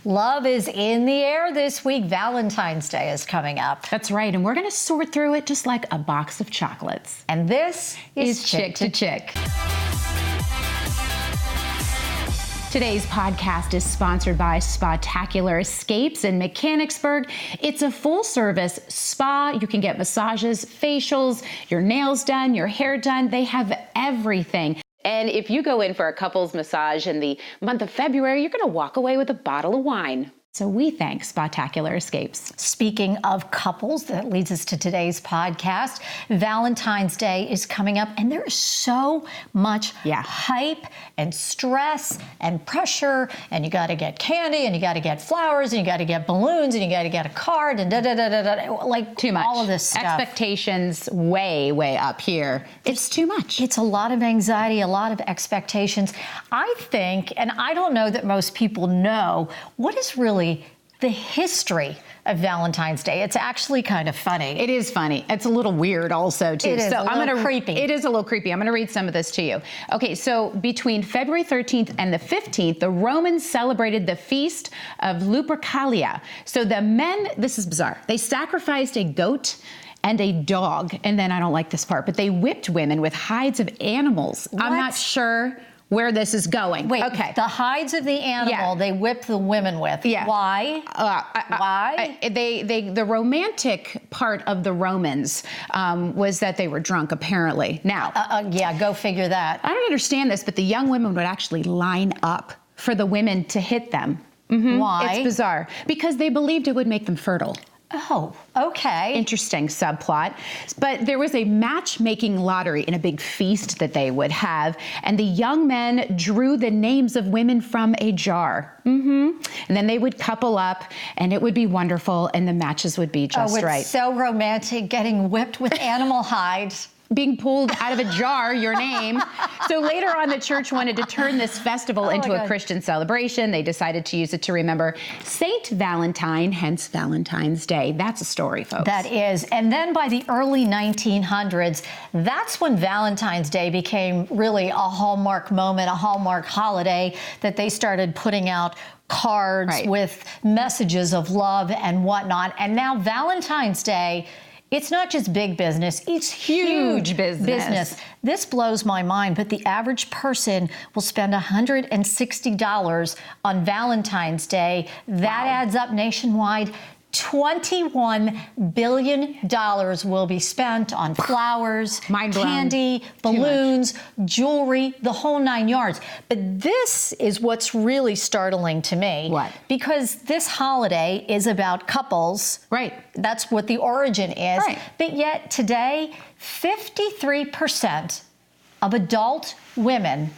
Love is in the air this week. Valentine's Day is coming up. That's right, and we're going to sort through it just like a box of chocolates. And this is Chick to Chick. Today's podcast is sponsored by Spatacular Escapes in Mechanicsburg. It's a full-service spa. You can get massages, facials, your nails done, your hair done. They have everything. And if you go in for a couples massage in the month of February, you're going to walk away with a bottle of wine. So we thank Spatacular Escapes. Speaking of couples, that leads us to today's podcast. Valentine's Day is coming up, and there is so much hype and stress and pressure, and you got to get candy, and you got to get flowers, and you got to get balloons, and you got to get a card, and like too much. All of this stuff. Expectations way up here. It's too much. It's a lot of anxiety, a lot of expectations. I think, and I don't know that most people know, what is really the history of Valentine's Day. It's actually kind of funny. It is funny. It's a little weird also, too. It is a little creepy. It is a little creepy. I'm going to read some of this to you. Okay, so between February 13th and the 15th, the Romans celebrated the feast of Lupercalia. So the men, this is bizarre, they sacrificed a goat and a dog, and then I don't like this part, but they whipped women with hides of animals. What? I'm not sure where this is going. Wait, okay. The hides of the animal they whip the women with. Yeah. Why? Why? The romantic part of the Romans was that they were drunk, apparently. Now, yeah, go figure that. I don't understand this, but the young women would actually line up for the women to hit them. Mm-hmm. Why? It's bizarre. Because they believed it would make them fertile. Oh, okay. Interesting subplot. But there was a matchmaking lottery in a big feast that they would have, and the young men drew the names of women from a jar. Mm-hmm. And then they would couple up, and it would be wonderful, and the matches would be just right. It's so romantic, getting whipped with animal hides. Being pulled out of a jar, your name. So later on, the church wanted to turn this festival into a Christian celebration. They decided to use it to remember Saint Valentine, hence Valentine's Day. That's a story, folks. That is. And then by the early 1900s, that's when Valentine's Day became really a hallmark moment, a hallmark holiday, that they started putting out cards with messages of love and whatnot. And now Valentine's Day, it's not just big business, it's huge business. This blows my mind, but the average person will spend $160 on Valentine's Day. That adds up nationwide. $21 billion will be spent on flowers, candy, balloons, jewelry, the whole 9 yards. But this is what's really startling to me. What? Because this holiday is about couples. Right. That's what the origin is. Right. But yet today, 53% of adult women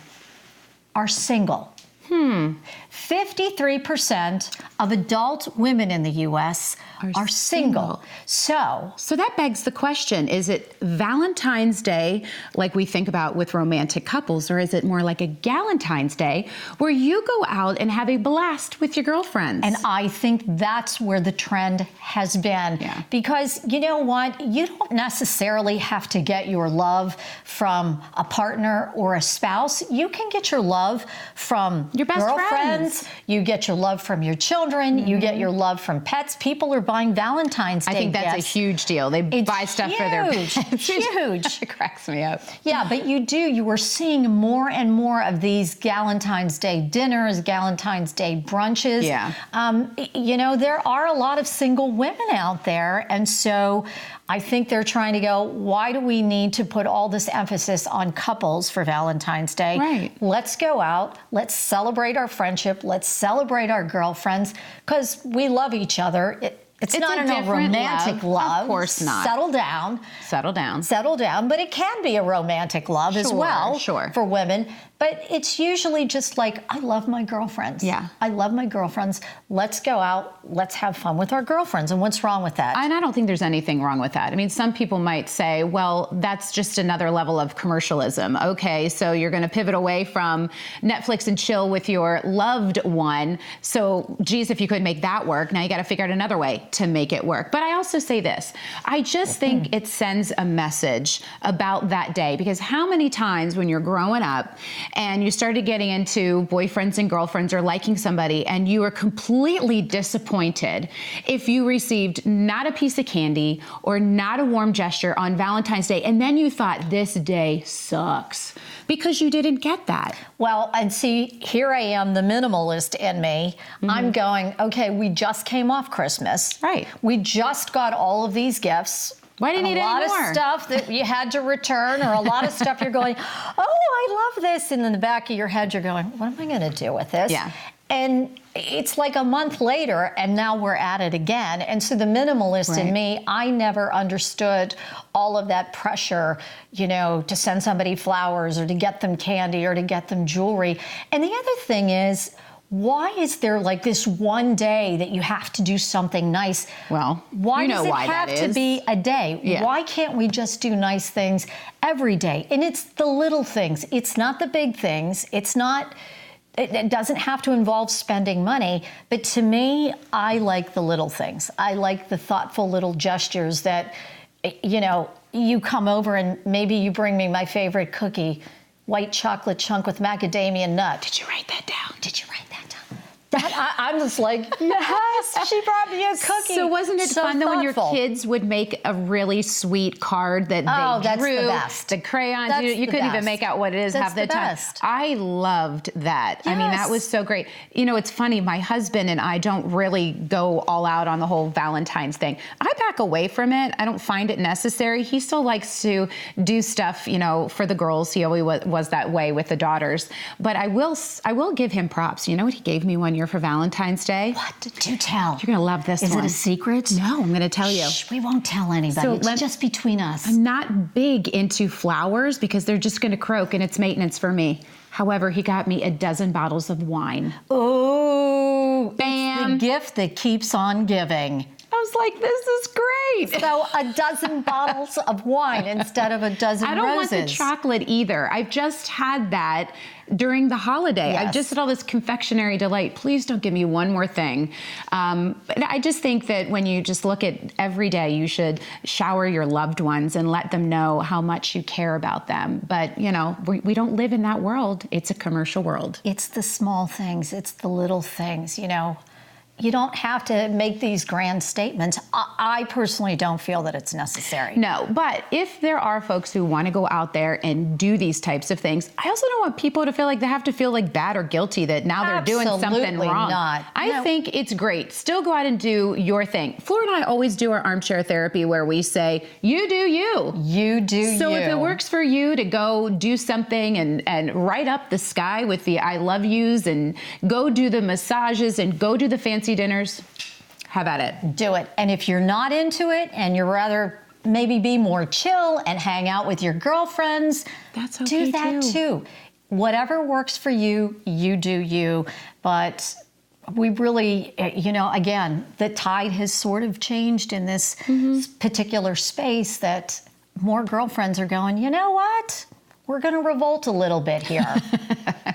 are single. 53% of adult women in the U.S. are single. So that begs the question, is it Valentine's Day like we think about with romantic couples, or is it more like a Galentine's Day where you go out and have a blast with your girlfriends? And I think that's where the trend has been. Yeah. Because you know what? You don't necessarily have to get your love from a partner or a spouse. You can get your love from your best girlfriends. You get your love from your children. You get your love from pets. People are buying Valentine's Day I think that's gifts. a huge deal. They buy stuff for their pets. Huge. It cracks me up. Yeah, but you are seeing more and more of these Galentine's Day dinners, Galentine's Day brunches. Yeah. There are a lot of single women out there, and so I think they're trying to go, why do we need to put all this emphasis on couples for Valentine's Day? Right. Let's go out. Let's celebrate our friendship. Let's celebrate our girlfriends, because we love each other. It's not a romantic love. Of course not. Settle down. But it can be a romantic love as well for women. But it's usually just like, I love my girlfriends. Yeah. I love my girlfriends. Let's go out. Let's have fun with our girlfriends. And what's wrong with that? And I don't think there's anything wrong with that. I mean, some people might say, well, that's just another level of commercialism. Okay, so you're going to pivot away from Netflix and chill with your loved one. So, geez, if you could make that work, now you got to figure out another way to make it work. But I also say this. I just think it sends a message about that day, because how many times when you're growing up and you started getting into boyfriends and girlfriends or liking somebody, and you were completely disappointed if you received not a piece of candy or not a warm gesture on Valentine's Day, and then you thought this day sucks because you didn't get that. Well, and see, here I am, the minimalist in me. I'm going, okay, we just came off Christmas. Right. We just got all of these gifts. Why do you need any more? A lot of stuff that you had to return, or a lot of stuff you're going, oh, I love this. And in the back of your head, you're going, what am I going to do with this? Yeah. And it's like a month later, and now we're at it again. And so the minimalist in me, I never understood all of that pressure, you know, to send somebody flowers or to get them candy or to get them jewelry. And the other thing is, why is there like this one day that you have to do something nice? Well, why you know does it why have that to is. be a day? Yeah. Why can't we just do nice things every day? And it's the little things. It's not the big things. It's not, it doesn't have to involve spending money. But to me, I like the little things. I like the thoughtful little gestures that, you know, you come over and maybe you bring me my favorite cookie, white chocolate chunk with macadamia nut. Did you write that down? Did you write that down? I'm just like, yes, she brought me a cookie. So wasn't it fun though when your thoughtful. kids would make a really sweet card that they drew? That's the best. The crayons, That's you the couldn't even best. make out what it is That's half the the time. best. I loved that. I mean, that Yes. was so great. You know, it's funny, my husband and I don't really go all out on the whole Valentine's thing. I back away from it. I don't find it necessary. He still likes to do stuff, you know, for the girls. He always was that way with the daughters. But I will give him props. You know what he gave me one year for Valentine's Day? What? Do tell. You're going to love this Is one. it a secret? No, I'm going to tell you. Shh, we won't tell anybody. So It's just between us. I'm not big into flowers because they're just going to croak and it's maintenance for me. However, he got me a dozen bottles of wine. Oh, Bam. it's the gift that keeps on giving. I was like, this is great. So a dozen bottles of wine instead of a dozen I don't want roses. the chocolate either. I've just had that during the holiday. Yes. I've just had all this confectionery delight. Please don't give me one more thing. But I just think that when you just look at every day, you should shower your loved ones and let them know how much you care about them. But, you know, we don't live in that world. It's a commercial world. It's the small things. It's the little things, you know. You don't have to make these grand statements. I personally don't feel that it's necessary. No, but if there are folks who want to go out there and do these types of things, I also don't want people to feel like they have to feel like bad or guilty that now they're doing something Absolutely wrong. not. I No. think it's great. Still go out and do your thing. Fleur and I always do our armchair therapy where we say, you do you. You do So you. if it works for you to go do something and write up the sky with the I love yous and go do the massages and go do the fancy dinners, have at it. Do it. And if you're not into it and you'd rather maybe be more chill and hang out with your girlfriends, That's okay do that too. Whatever works for you, you do you. But we really, you know, again, the tide has sort of changed in this particular space that more girlfriends are going, you know what? We're going to revolt a little bit here.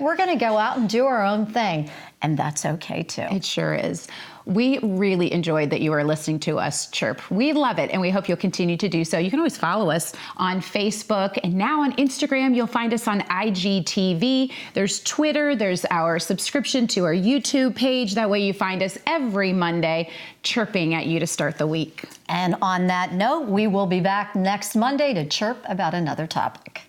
We're going to go out and do our own thing. And that's okay too. It sure is. We really enjoyed that you were listening to us chirp. We love it, and we hope you'll continue to do so. You can always follow us on Facebook, and now on Instagram. You'll find us on IGTV. There's Twitter. There's our subscription to our YouTube page. That way you find us every Monday chirping at you to start the week. And on that note, we will be back next Monday to chirp about another topic.